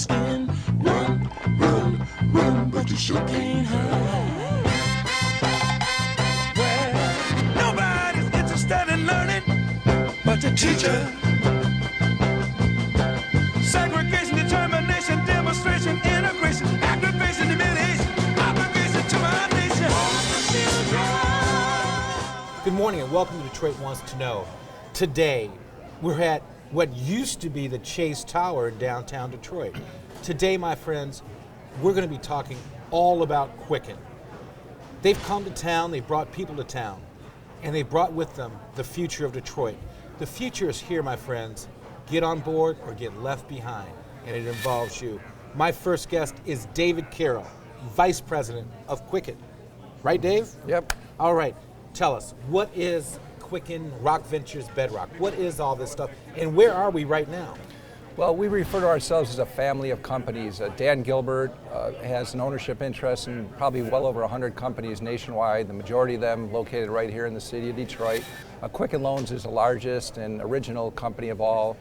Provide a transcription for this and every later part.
skin. Run, run, run, but you sure can't hide. Well, nobody's interested in learning but the teacher. Segregation, determination, demonstration, integration, aggravation, humiliation, obligation to our nation. Good morning and welcome to Detroit Wants to Know. Today, we're at what used to be the Chase Tower in downtown Detroit. Today, my friends, we're going to be talking all about Quicken. They've come to town, they've brought people to town, and they brought with them the future of Detroit. The future is here, my friends. Get on board or get left behind, and it involves you. My first guest is David Carroll, Vice President of Quicken. Right, Dave? Yep. All right. Tell us, what is Quicken, Rock Ventures, Bedrock? What is all this stuff, and where are we right now? Well, we refer to ourselves as a family of companies. Dan Gilbert has an ownership interest in probably well over 100 companies nationwide, the majority of them located right here in the city of Detroit. Quicken Loans is the largest and original company of all.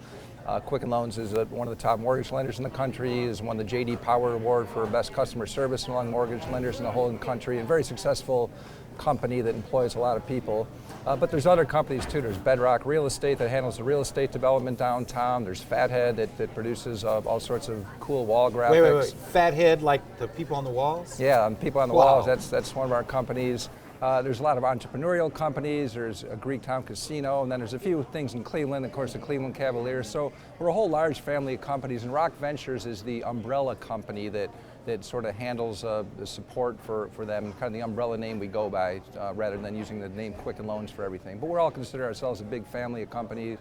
Quicken Loans is one of the top mortgage lenders in the country, is won the J.D. Power Award for best customer service among mortgage lenders in the whole country, and very successful company that employs a lot of people. But there's other companies too. There's Bedrock Real Estate that handles the real estate development downtown. There's Fathead that produces all sorts of cool wall graphics. Wait. Fathead, like the people on the walls? Yeah, people on the Wow. walls. That's one of our companies. There's a lot of entrepreneurial companies. There's a Greektown Casino, and then there's a few things in Cleveland, of course, the Cleveland Cavaliers. So we're a whole large family of companies, and Rock Ventures is the umbrella company that sort of handles the support for them, kind of the umbrella name we go by, rather than using the name Quicken Loans for everything. But we're all consider ourselves a big family of companies,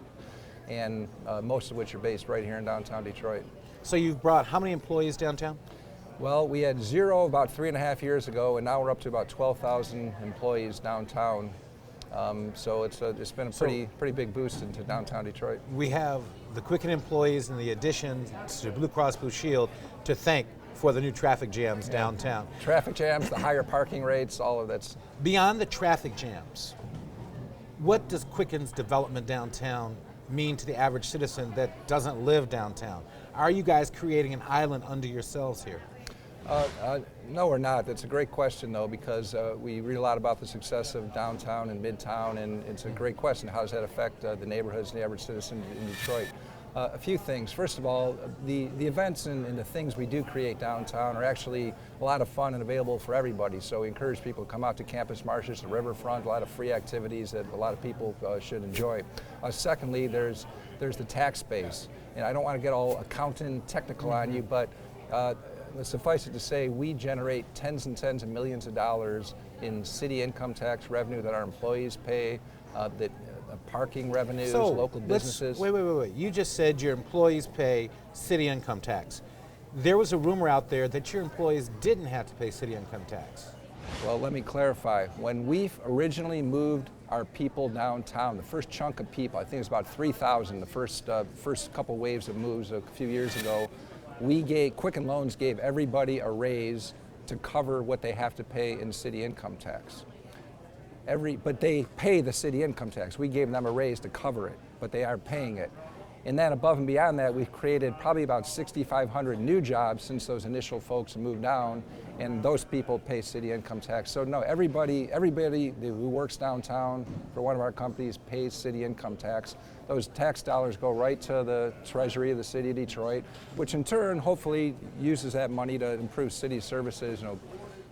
and most of which are based right here in downtown Detroit. So you've brought how many employees downtown? Well, we had 0 about 3.5 years ago, and now we're up to about 12,000 employees downtown. So it's been a pretty big boost into downtown Detroit. We have the Quicken employees and the addition to Blue Cross Blue Shield to thank for the new traffic jams downtown. Traffic jams, the higher parking rates, all of that's. Beyond the traffic jams, what does Quicken's development downtown mean to the average citizen that doesn't live downtown? Are you guys creating an island unto yourselves here? No, we're not. That's a great question, though, because we read a lot about the success of downtown and midtown, and it's a great question. How does that affect the neighborhoods and the average citizen in Detroit? A few things. First of all, the events and the things we do create downtown are actually a lot of fun and available for everybody. So we encourage people to come out to Campus Martius, the riverfront, a lot of free activities that a lot of people should enjoy. Secondly, there's the tax base. And I don't want to get all accountant technical on you, but suffice it to say, we generate tens and tens of millions of dollars in city income tax revenue that our employees pay, parking revenues, local businesses. Wait. You just said your employees pay city income tax. There was a rumor out there that your employees didn't have to pay city income tax. Well, let me clarify. When we originally moved our people downtown, the first chunk of people, I think it was about 3,000, the first couple waves of moves a few years ago, Quicken Loans gave everybody a raise to cover what they have to pay in city income tax. But they pay the city income tax. We gave them a raise to cover it, but they are paying it. And then above and beyond that, we've created probably about 6,500 new jobs since those initial folks moved down, and those people pay city income tax. So no, everybody who works downtown for one of our companies pays city income tax. Those tax dollars go right to the treasury of the city of Detroit, which in turn hopefully uses that money to improve city services,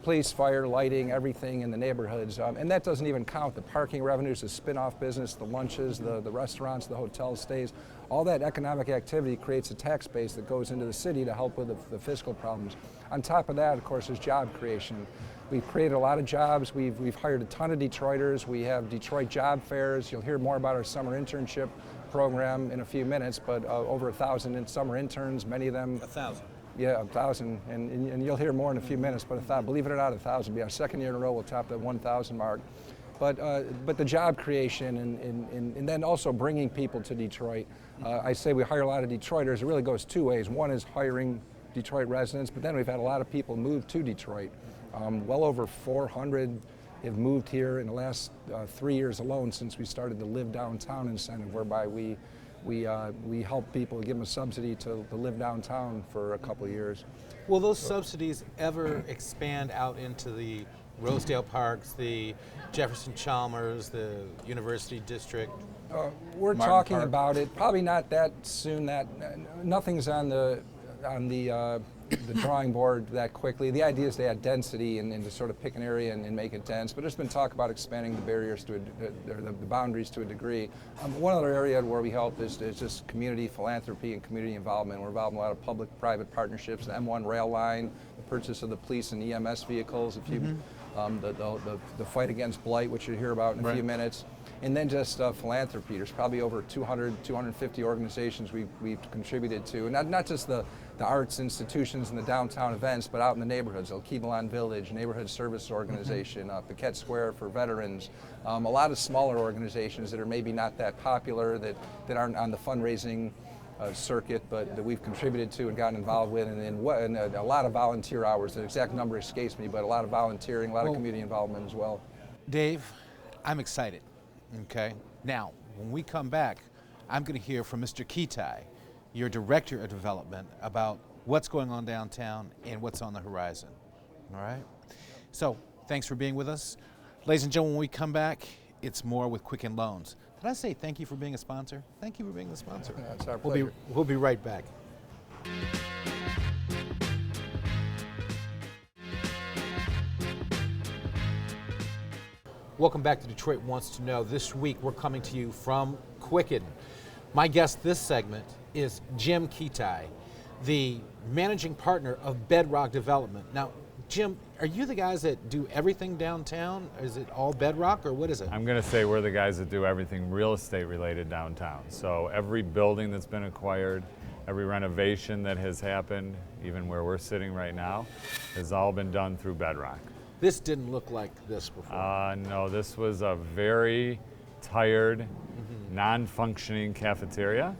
police, fire, lighting, everything in the neighborhoods. And that doesn't even count the parking revenues, the spin-off business, the lunches, the restaurants, the hotel stays. All that economic activity creates a tax base that goes into the city to help with the fiscal problems. On top of that, of course, is job creation. We've created a lot of jobs. We've hired a ton of Detroiters. We have Detroit job fairs. You'll hear more about our summer internship program in a few minutes, but over 1,000 summer interns, many of them. 1,000. Yeah, 1,000, and you'll hear more in a few minutes, but believe it or not, 1,000 will be our second year in a row, we'll top the 1,000 mark. But the job creation and then also bringing people to Detroit. I say we hire a lot of Detroiters. It really goes two ways. One is hiring Detroit residents, but then we've had a lot of people move to Detroit. Well over 400 have moved here in the last 3 years alone since we started the Live Downtown incentive, whereby we we help people, give them a subsidy to live downtown for a couple of years. Will those subsidies ever expand out into the Rosedale Parks, the Jefferson Chalmers, the University District? We're Martin talking Park? about it. Probably not that soon. Nothing's on the drawing board that quickly. The idea is to add density and to sort of pick an area and make it dense. But there's been talk about expanding the barriers to the boundaries to a degree. One other area where we help is just community philanthropy and community involvement. We're involved in a lot of public-private partnerships. The M1 rail line, the purchase of the police and EMS vehicles. If you the fight against blight, which you'll hear about in a few minutes. And then just philanthropy. There's probably over 200, 250 organizations we've contributed to. And not just the arts institutions and the downtown events, but out in the neighborhoods. El Kivalon Village, Neighborhood Service Organization, Paquette Square for veterans. A lot of smaller organizations that are maybe not that popular, that aren't on the fundraising circuit, but that we've contributed to and gotten involved with, and a lot of volunteer hours. The exact number escapes me, but a lot of volunteering, a lot of community involvement as well. Dave, I'm excited. Okay. Now, when we come back, I'm going to hear from Mr. Kitai, your Director of Development, about what's going on downtown and what's on the horizon. All right? So, thanks for being with us. Ladies and gentlemen, when we come back, it's more with Quicken Loans. Did I say thank you for being a sponsor? Thank you for being the sponsor. Yeah, it's our pleasure. We'll be right back. Welcome back to Detroit Wants to Know. This week we're coming to you from Quicken. My guest this segment is Jim Kitai, the managing partner of Bedrock Development. Now, Jim, are you the guys that do everything downtown? Is it all Bedrock, or what is it? I'm going to say we're the guys that do everything real estate related downtown. So every building that's been acquired, every renovation that has happened, even where we're sitting right now, has all been done through Bedrock. This didn't look like this before. No, this was a very tired, non-functioning cafeteria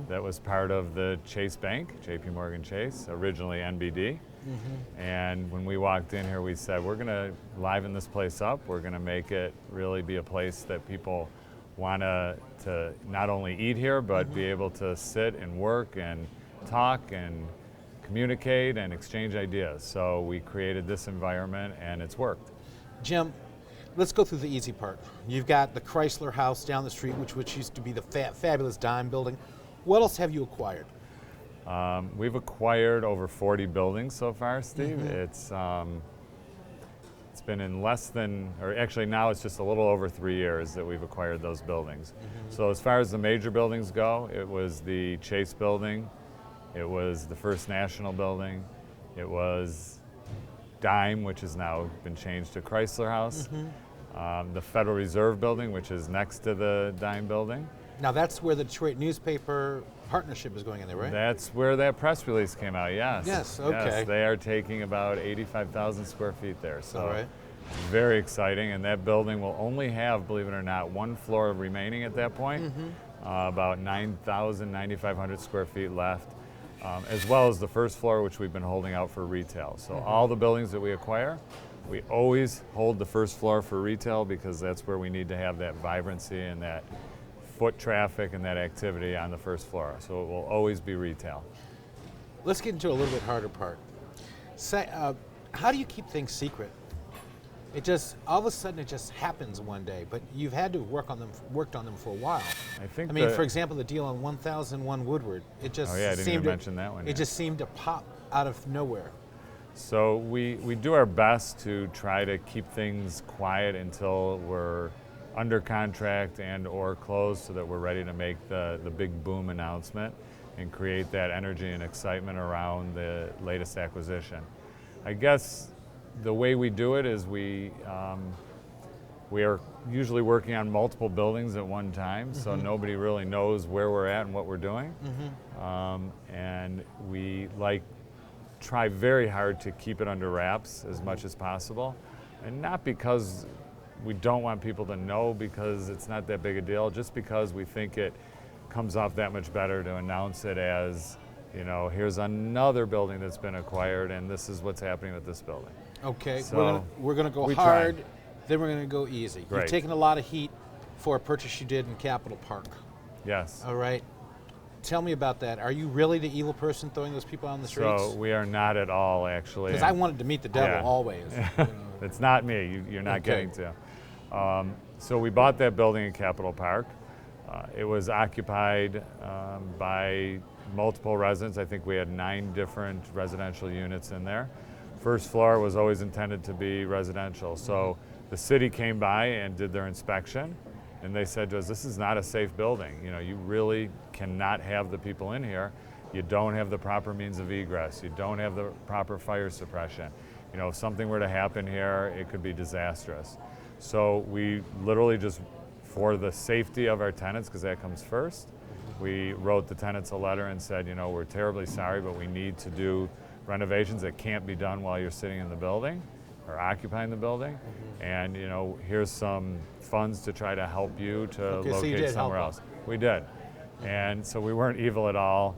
that was part of the Chase Bank, JP Morgan Chase, originally NBD. And when we walked in here, we said, we're going to liven this place up. We're going to make it really be a place that people want to not only eat here, but be able to sit and work and talk and communicate and exchange ideas. So we created this environment, and it's worked. Jim, let's go through the easy part. You've got the Chrysler House down the street, which used to be the fabulous Dime building. What else have you acquired? We've acquired over 40 buildings so far, Steve. It's been in less than, or actually now it's just a little over 3 years that we've acquired those buildings. So as far as the major buildings go, it was the Chase building, it was the First National building, it was Dime, which has now been changed to Chrysler House, the Federal Reserve building, which is next to the Dime building. Now that's where the Detroit newspaper partnership is going in there, right? That's where that press release came out, yes. Yes, okay. Yes, they are taking about 85,000 square feet there. So all right. Very exciting, and that building will only have, believe it or not, one floor remaining at that point, about 9,000, 9,500 square feet left, as well as the first floor, which we've been holding out for retail. So all the buildings that we acquire, we always hold the first floor for retail because that's where we need to have that vibrancy and that foot traffic and that activity on the first floor. So it will always be retail. Let's get into a little bit harder part. Say, how do you keep things secret? It just, all of a sudden it just happens one day, but you've had to worked on them for a while. I mean, for example, the deal on 1001 Woodward, it just I didn't even mention that one It yet. just seemed to pop out of nowhere. So we do our best to try to keep things quiet until we're under contract and or closed so that we're ready to make the big boom announcement and create that energy and excitement around the latest acquisition. I guess the way we do it is we are usually working on multiple buildings at one time, so nobody really knows where we're at and what we're doing. And we try very hard to keep it under wraps as much as possible, and not because we don't want people to know, because it's not that big a deal, just because we think it comes off that much better to announce it as, you know, here's another building that's been acquired and this is what's happening with this building. Okay, So we're gonna go we hard, tried. then we're gonna go easy. Right. You've taken a lot of heat for a purchase you did in Capitol Park. Yes. All right, Tell me about that. Are you really the evil person throwing those people on the streets? So we are not at all, actually. Because I wanted to meet the devil Yeah. always. You know. It's not me. You're not Okay. getting to. So we bought that building in Capitol Park. It was occupied by multiple residents. I think we had 9 different residential units in there. First floor was always intended to be residential. So the city came by and did their inspection, and they said to us, this is not a safe building. You know, you really cannot have the people in here. You don't have the proper means of egress. You don't have the proper fire suppression. You know, if something were to happen here, it could be disastrous. So we literally just, for the safety of our tenants, because that comes first, we wrote the tenants a letter and said, you know, we're terribly sorry, but we need to do renovations that can't be done while you're sitting in the building or occupying the building. And, you know, here's some funds to try to help you to Okay, so you locate did somewhere help else. We did. And so we weren't evil at all.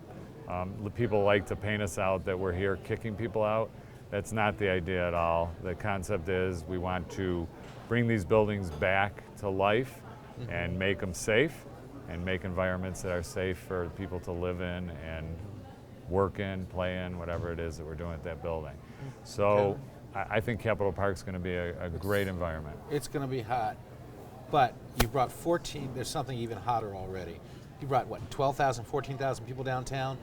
The people like to paint us out that we're here kicking people out. That's not the idea at all. The concept is we want to bring these buildings back to life and make them safe and make environments that are safe for people to live in and work in, play in, whatever it is that we're doing at that building. So I think Capitol Park's going to be a great environment. It's going to be hot. But you brought 14, there's something even hotter already. You brought, what, 12,000, 14,000 people downtown?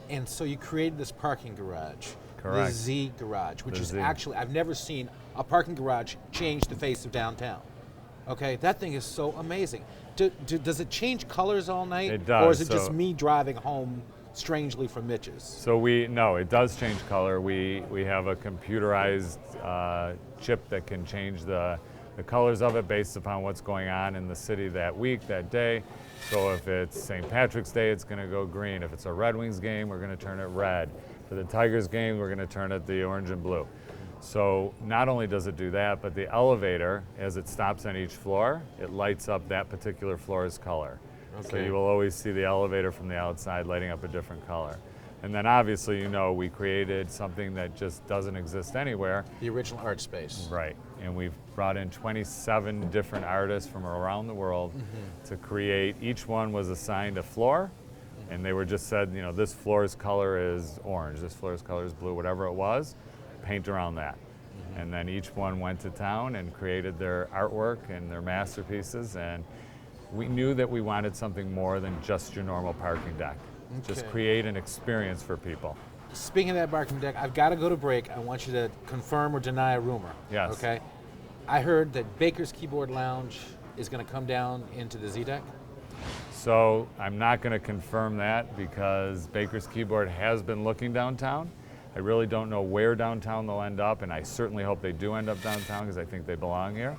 And so you created this parking garage. Correct. The Z Garage, which The is Z. actually, I've never seen a parking garage change the face of downtown. Okay, that thing is so amazing. Does it change colors all night? It does, Or is it just so- me driving home strangely from Mitch's? So no, it does change color. We have a computerized chip that can change the colors of it based upon what's going on in the city that week, that day. So if it's St. Patrick's Day, it's going to go green. If it's a Red Wings game, we're going to turn it red. For the Tigers game, we're going to turn it the orange and blue. So not only does it do that, but the elevator, as it stops on each floor, it lights up that particular floor's color. So Okay. you will always see the elevator from the outside lighting up a different color. And then obviously, you know, we created something that just doesn't exist anywhere. The original art space. Right. And we've brought in 27 different artists from around the world to create. Each one was assigned a floor, and they were just said, you know, this floor's color is orange, this floor's color is blue, whatever it was, paint around that. And then each one went to town and created their artwork and their masterpieces. And we knew that we wanted something more than just your normal parking deck. Just Okay. create an experience for people. Speaking of that parking deck, I've got to go to break. I want you to confirm or deny a rumor. Yes. Okay. I heard that Baker's Keyboard Lounge is going to come down into the Z deck. So I'm not going to confirm that because Baker's Keyboard has been looking downtown. I really don't know where downtown they'll end up, and I certainly hope they do end up downtown because I think they belong here.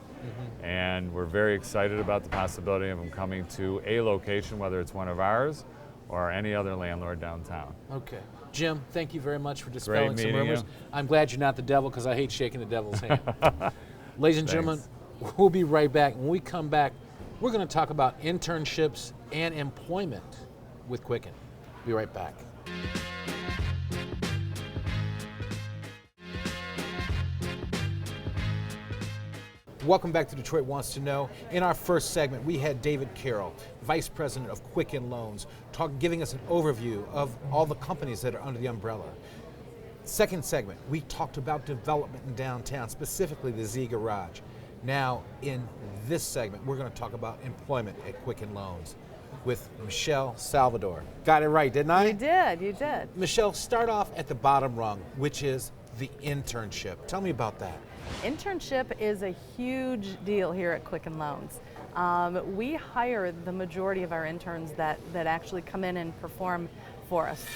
And we're very excited about the possibility of them coming to a location, whether it's one of ours or any other landlord downtown. Okay. Jim, thank you very much for dispelling some meeting rumors. you. I'm glad you're not the devil because I hate shaking the devil's hand. Ladies and gentlemen, Thanks. we'll be right back. When we come back, we're going to talk about internships and employment with Quicken. Be right back. Welcome back to Detroit Wants to Know. In our first segment, we had David Carroll, Vice President of Quicken Loans, giving us an overview of all the companies that are under the umbrella. Second segment, we talked about development in downtown, specifically the Z Garage. Now, in this segment, we're going to talk about employment at Quicken Loans with Michelle Salvador. Got it right, didn't I? You did. Michelle, start off at the bottom rung, which is the internship. Tell me about that. Internship is a huge deal here at Quicken Loans. We hire the majority of our interns that actually come in and perform for us.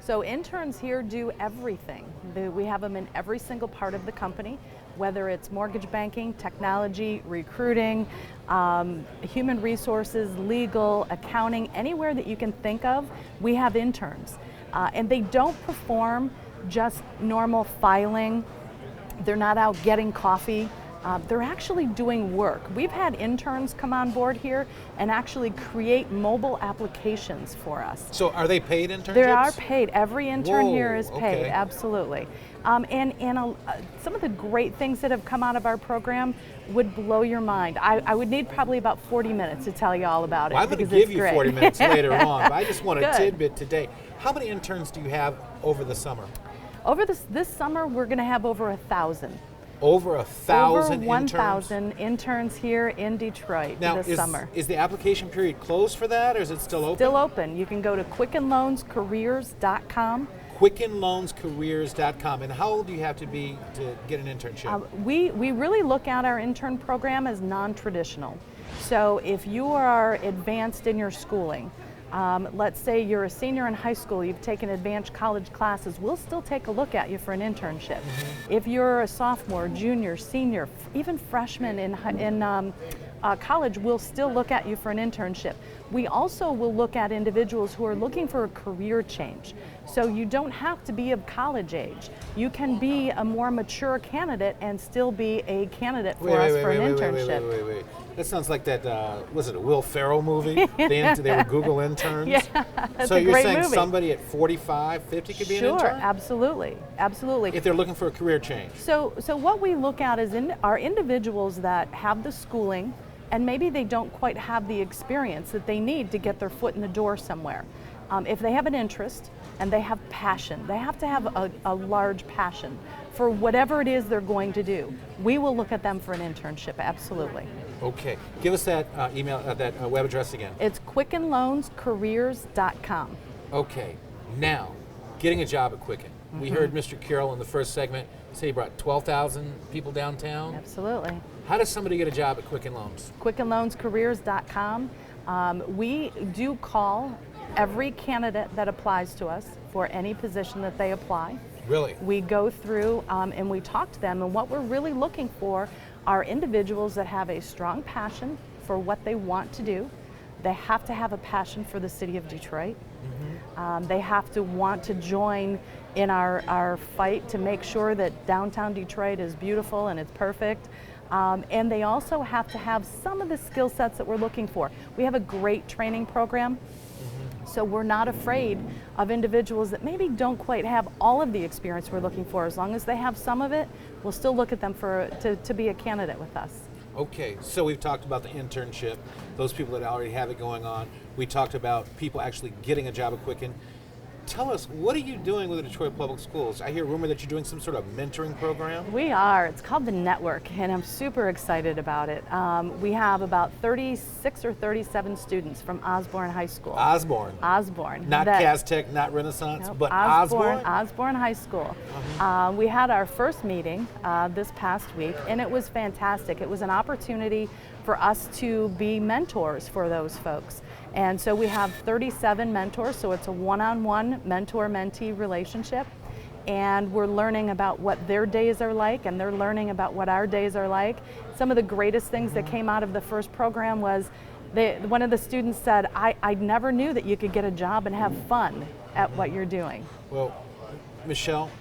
So interns here do everything. We have them in every single part of the company, whether it's mortgage banking, technology, recruiting, human resources, legal, accounting, anywhere that you can think of, we have interns. And they don't perform just normal filing. They're not out getting coffee they're actually doing work. We've had interns come on board here and actually create mobile applications for us. So are they paid internships? They are paid. Every intern here is paid, okay. absolutely. Some of the great things that have come out of our program would blow your mind. I would need probably about 40 minutes to tell you all about it. Well, I'm going to because give it's you great. 40 minutes later on, but I just want a Good. tidbit today. How many interns do you have over the summer? Over this summer, we're going to have over 1,000. Over 1,000 Over interns? 1,000 interns here in Detroit Now, this summer. is the application period closed for that, or is it still open? Still open. You can go to quickenloanscareers.com. QuickenLoansCareers.com. And how old do you have to be to get an internship? We really look at our intern program as non-traditional. So if you are advanced in your schooling, let's say you're a senior in high school, you've taken advanced college classes, we'll still take a look at you for an internship. If you're a sophomore, junior, senior, even freshman in college, we'll still look at you for an internship. We also will look at individuals who are looking for a career change. So you don't have to be of college age. You can be a more mature candidate and still be a candidate for us for an internship. Wait. That sounds like that, was it a Will Ferrell movie? They were Google interns? Yeah, that's so a you're great saying movie. somebody at 45, 50 could be an intern? Sure, absolutely. If they're looking for a career change. So what we look at is are individuals that have the schooling and maybe they don't quite have the experience that they need to get their foot in the door somewhere. If they have an interest and they have passion, they have to have a large passion for whatever it is they're going to do. We will look at them for an internship, absolutely. Okay, give us that email, that web address again. It's quickenloanscareers.com. Okay, now, getting a job at Quicken. We heard Mr. Carroll in the first segment say he brought 12,000 people downtown. Absolutely. How does somebody get a job at Quicken Loans? quickenloanscareers.com. We do call every candidate that applies to us for any position that they apply. Really? We go through and we talk to them, and what we're really looking for are individuals that have a strong passion for what they want to do. They have to have a passion for the city of Detroit. They have to want to join in our fight to make sure that downtown Detroit is beautiful and it's perfect. And they also have to have some of the skill sets that we're looking for. We have a great training program, so we're not afraid of individuals that maybe don't quite have all of the experience we're looking for. As long as they have some of it, we'll still look at them to be a candidate with us. Okay, so we've talked about the internship, those people that already have it going on. We talked about people actually getting a job at Quicken. Tell us, what are you doing with the Detroit Public Schools? I hear a rumor that you're doing some sort of mentoring program. We are. It's called The Network, and I'm super excited about it. We have about 36 or 37 students from Osborne High School. Osborne. Not Castech, not Renaissance, Nope, but Osborne? Osborne High School. We had our first meeting this past week, and it was fantastic. It was an opportunity for us to be mentors for those folks. And so we have 37 mentors, so it's a one-on-one mentor-mentee relationship. And we're learning about what their days are like, and they're learning about what our days are like. Some of the greatest things that came out of the first program was one of the students said, I never knew that you could get a job and have fun at what you're doing. Well, Michelle,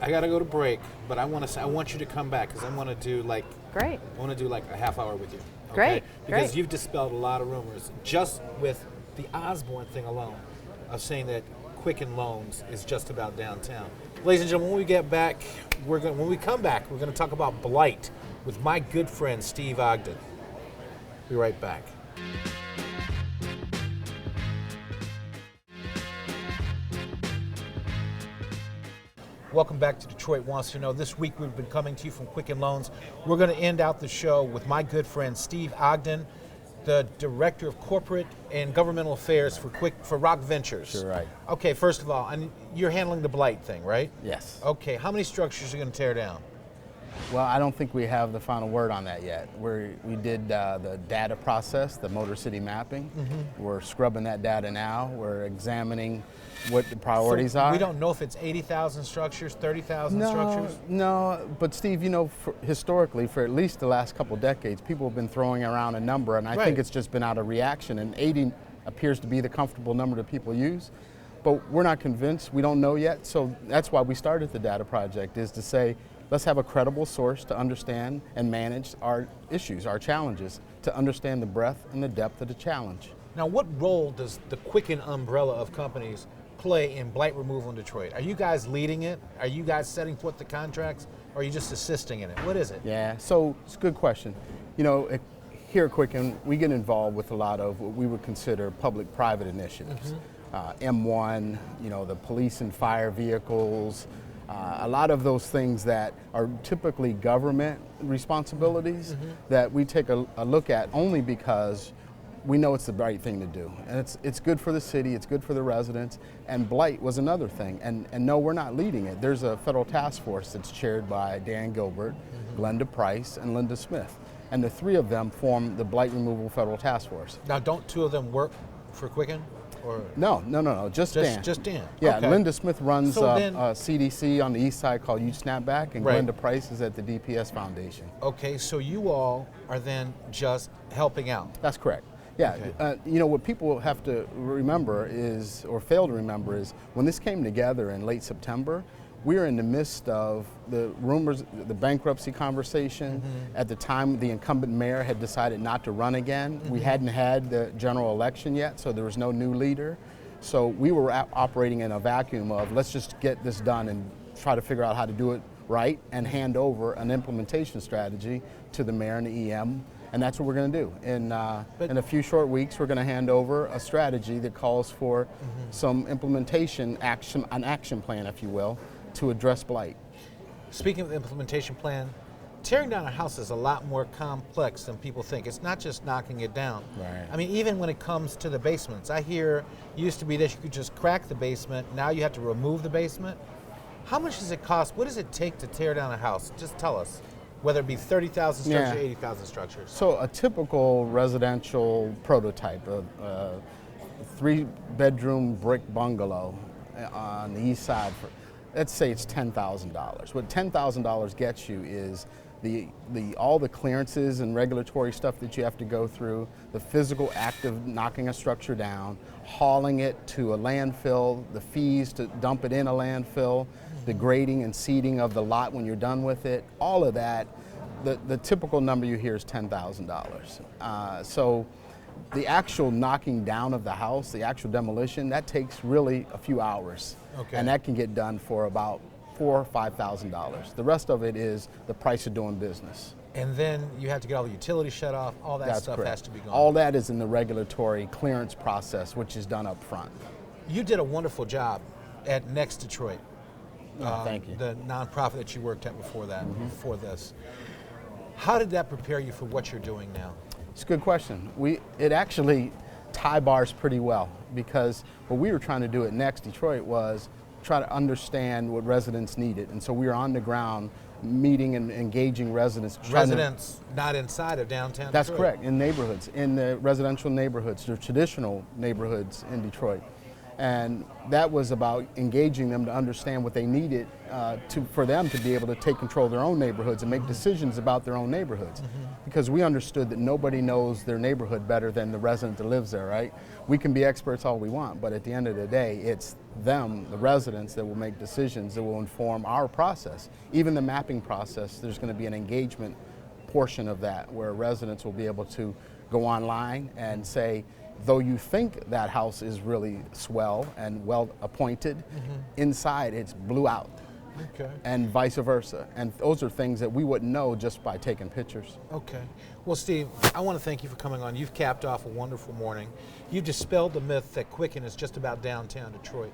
I got to go to break, but I want you to come back because I want to do like Great. I want to do like a half hour with you. Okay? Great. Because Great. you've dispelled a lot of rumors just with the Osborne thing alone of saying that Quicken Loans is just about downtown. Ladies and gentlemen, when we get back, when we come back, we're going to talk about blight with my good friend Steve Ogden. Be right back. Welcome back to Detroit Wants to Know. This week we've been coming to you from Quicken Loans. We're going to end out the show with my good friend Steve Ogden, the Director of Corporate and Governmental Affairs for Rock Ventures. Sure, right. Okay, first of all, and you're handling the blight thing, right? Yes. Okay, how many structures are you going to tear down? Well, I don't think we have the final word on that yet. We did the data process, the Motor City mapping. We're scrubbing that data now. We're examining what the priorities are. We don't know if it's 80,000 structures, 30,000 structures? No, but Steve, you know, historically, for at least the last couple decades, people have been throwing around a number, and I think it's just been out of reaction, and 80 appears to be the comfortable number that people use. But we're not convinced. We don't know yet, so that's why we started the data project, is to say, let's have a credible source to understand and manage our issues, our challenges, to understand the breadth and the depth of the challenge. Now, what role does the Quicken umbrella of companies play in blight removal in Detroit? Are you guys leading it? Are you guys setting forth the contracts? Or are you just assisting in it? What is it? Yeah, so it's a good question. You know, here at Quicken, we get involved with a lot of what we would consider public-private initiatives. M1, you know, the police and fire vehicles, a lot of those things that are typically government responsibilities that we take a look at only because we know it's the right thing to do. And it's good for the city, it's good for the residents, and blight was another thing. And no, we're not leading it. There's a federal task force that's chaired by Dan Gilbert, Glenda Price, and Linda Smith. And the three of them form the Blight Removal Federal Task Force. Now, don't two of them work for Quicken? Or No, just Dan. Just Dan. Yeah, Okay. Linda Smith runs So then- CDC on the east side called Youth Snapback, and Right. Glenda Price is at the DPS Foundation. Okay, so you all are then just helping out. That's correct. Yeah, Okay. you know, what people have to remember is, or fail to remember is, when this came together in late September, we were in the midst of the rumors, the bankruptcy conversation. At the time, the incumbent mayor had decided not to run again. We hadn't had the general election yet, so there was no new leader. So we were operating in a vacuum of, let's just get this done and try to figure out how to do it right and hand over an implementation strategy to the mayor and the EM. And that's what we're going to do. In a few short weeks, we're going to hand over a strategy that calls for some implementation action, an action plan, if you will, to address blight. Speaking of the implementation plan, tearing down a house is a lot more complex than people think. It's not just knocking it down. Right. I mean, even when it comes to the basements, I hear it used to be that you could just crack the basement. Now you have to remove the basement. How much does it cost? What does it take to tear down a house? Just tell us. Whether it be 30,000 structures or 80,000 structures. So a typical residential prototype, a 3-bedroom brick bungalow on the east side, let's say it's $10,000. What $10,000 gets you is all the clearances and regulatory stuff that you have to go through, the physical act of knocking a structure down, hauling it to a landfill, the fees to dump it in a landfill, the grading and seeding of the lot when you're done with it, all of that. The typical number you hear is $10,000. So the actual knocking down of the house, the actual demolition, that takes really a few hours. Okay. And that can get done for about $4,000 or $5,000. The rest of it is the price of doing business. And then you have to get all the utilities shut off. All that That's stuff correct. has to be gone. All that is in the regulatory clearance process, which is done up front. You did a wonderful job at Next Detroit. Thank you. The nonprofit that you worked at before that, before this. How did that prepare you for what you're doing now? It's a good question. It actually tie bars pretty well, because what we were trying to do at Next Detroit was try to understand what residents needed. And so we were on the ground meeting and engaging residents. Residents not inside of downtown That's Detroit. correct, in neighborhoods, in the residential neighborhoods, the traditional neighborhoods in Detroit. And that was about engaging them to understand what they needed for them to be able to take control of their own neighborhoods and make decisions about their own neighborhoods. Because we understood that nobody knows their neighborhood better than the resident that lives there, right? We can be experts all we want, but at the end of the day, it's them, the residents, that will make decisions that will inform our process. Even the mapping process, there's going to be an engagement portion of that where residents will be able to go online and say, though you think that house is really swell and well appointed, inside it's blew out. Okay. And vice versa. And those are things that we wouldn't know just by taking pictures. Okay. Well, Steve, I want to thank you for coming on. You've capped off a wonderful morning. You've dispelled the myth that Quicken is just about downtown Detroit.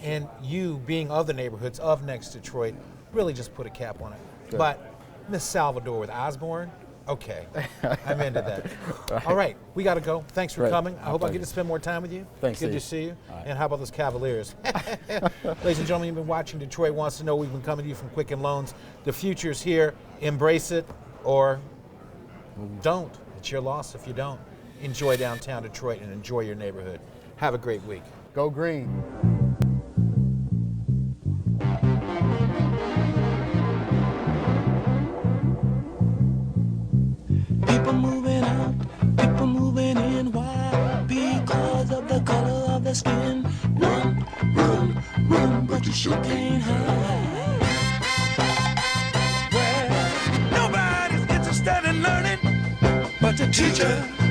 And you, being of the neighborhoods of Next Detroit, really just put a cap on it. Good. But Miss Salvador with Osborne, okay, I'm into that. All right, we got to go. Thanks for Great. coming. I My hope I pleasure. get to spend more time with you. Thanks, Good to Steve. see you. All right. And how about those Cavaliers? Ladies and gentlemen, you've been watching Detroit Wants to Know. We've been coming to you from Quicken Loans. The future's here. Embrace it or don't. It's your loss if you don't. Enjoy downtown Detroit and enjoy your neighborhood. Have a great week. Go green. People moving out, people moving in. Why? Because of the color of their skin. Run, run, run, but you sure can't hide. teacher.